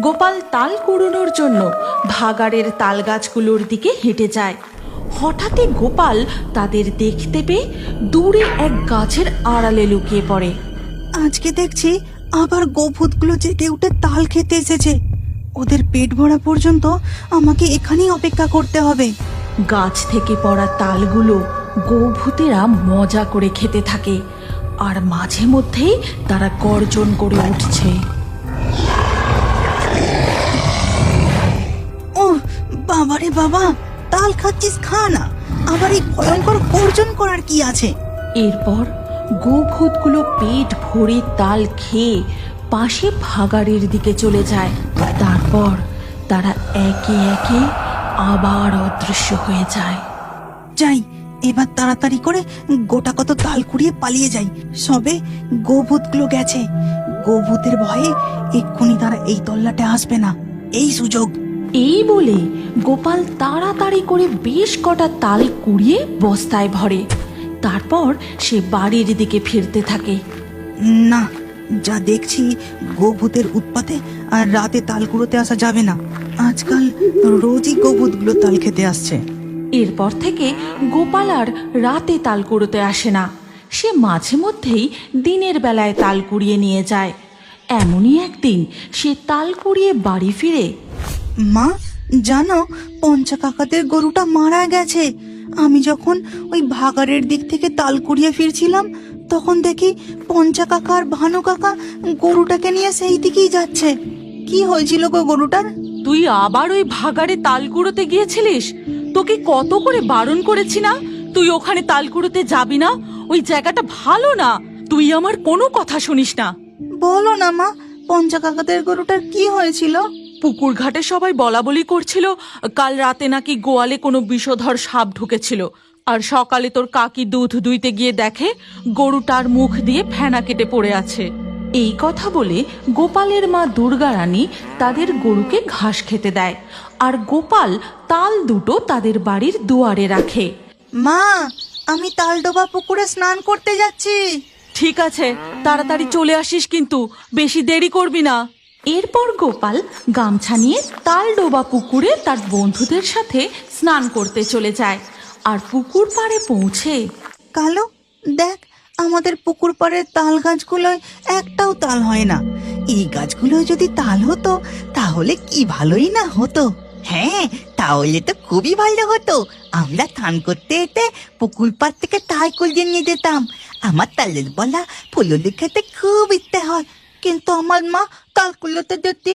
গোপাল তাল কুড়োনোর জন্য ভাগাড়ের তাল গাছগুলোর দিকে হেঁটে যায়। হঠাৎই গোপাল তাদের দেখতে পেয়ে দূরে এক গাছের আড়ালে লুকিয়ে পড়ে। আজকে দেখছি আবার গোভূতগুলো জেগে উঠে তাল খেতে এসেছে। ওদের পেট ভরা পর্যন্ত আমাকে এখানেই অপেক্ষা করতে হবে। গাছ থেকে পড়া তালগুলো গোভূতেরা মজা করে খেতে থাকে, আর মাঝে মধ্যেই তারা গর্জন করে উঠছে। ও বাবারে বাবা, তাল খাচ্ছিস, খা না, আবার এই ভয়ঙ্কর গর্জন করার কি আছে? এরপর গোভূতগুলো পেট ভরে তাল খেয়ে পাশে ভাগাড়ের দিকে চলে যায়। তারপর তারা একে একে আবার অদৃশ্য হয়ে যায়। যাই, এবার তাড়াতাড়ি করে গোটা কত তাল কুড়িয়ে পালিয়ে যাই। সবে গোভূতগুলো গেছে, গোভূতের ভয়ে এক্ষুনি তারা এই তল্লাটে আসবে না। এই সুযোগ। এই বলে গোপাল তাড়াতাড়ি করে বেশ কটা তাল কুড়িয়ে বস্তায় ভরে। তারপর সে বাড়ির দিকে ফিরতে থাকে। না, যা দেখছি গোভূতের উৎপাতে আর রাতে তাল কুড়োতে আসা যাবে না। আজকাল রোজই গোভূতগুলো তাল খেতে আসছে। এরপর থেকে গোপাল আর রাতে তাল কুড়োতে আসে না। সে মাঝে মধ্যেই দিনের বেলায় তাল কুড়িয়ে নিয়ে যায়। এমনই একদিন সে তাল কুড়িয়ে বাড়ি ফিরে। মা, জানো পঞ্চা কাকাদের গরুটা মারা গেছে। আমি যখন ওই ভাগাড়ের দিক থেকে তাল কুড়িয়ে ফিরছিলাম, তখন দেখি পঞ্চা কাকা আর ভানু কাকা গরুটাকে নিয়ে সেই দিকেই যাচ্ছে। কি হয়েছিল গো গরুটার? তুই আবার ওই ভাগাড়ে তাল কুড়োতে গিয়েছিলিস? তোকে কত করে বারণ করেছি না তুই ওখানে তাল কুড়োতে যাবি না? ওই জায়গাটা ভালো না। তুই আমার কোনো কথা শুনিস না। বলো না মা, পঞ্চা কাকাদের গরুটার কি হয়েছিল? পুকুর ঘাটে সবাই বলা বলি করছিল কাল রাতে নাকি গোয়ালে কোনো বিষধর সাপ ঢুকেছিল, আর সকালে তোর কাকি দুধ দুইতে গিয়ে দেখে গরুটার মুখ দিয়ে ফেনা কেটে পড়ে আছে। এই কথা বলে গোপালের মা দুর্গা রানী তাদের গরুকে ঘাস খেতে দেয়, আর গোপাল তাল দুটো তাদের বাড়ির দুয়ারে রাখে। মা, আমি তালডোবা পুকুরে স্নান করতে যাচ্ছি। ঠিক আছে, তাড়াতাড়ি চলে আসিস, কিন্তু বেশি দেরি করবি না। এরপর গোপাল গামছা নিয়ে তালডোবা পুকুরে তার বন্ধুদের সাথে স্নান করতে চলে যায়। আর পুকুর পাড়ে পৌঁছে কালো, দেখ, আমাদের পুকুর পাড়ের তাল গাছগুলোয় একটাও তাল হয় না। এই গাছগুলোয় যদি তাল হতো তাহলে কি ভালোই না হতো। হ্যাঁ, তাহলে তো খুবই ভালো হতো। আমরা স্নান করতে যেতে পুকুর পাড় থেকে তাল কুড়িয়ে নিয়ে যেতাম। আমার তালের বলা ফুলুলি খেতে খুব ইচ্ছে হয়, কিন্তু আমার মা তাল কুড়োতে যেতে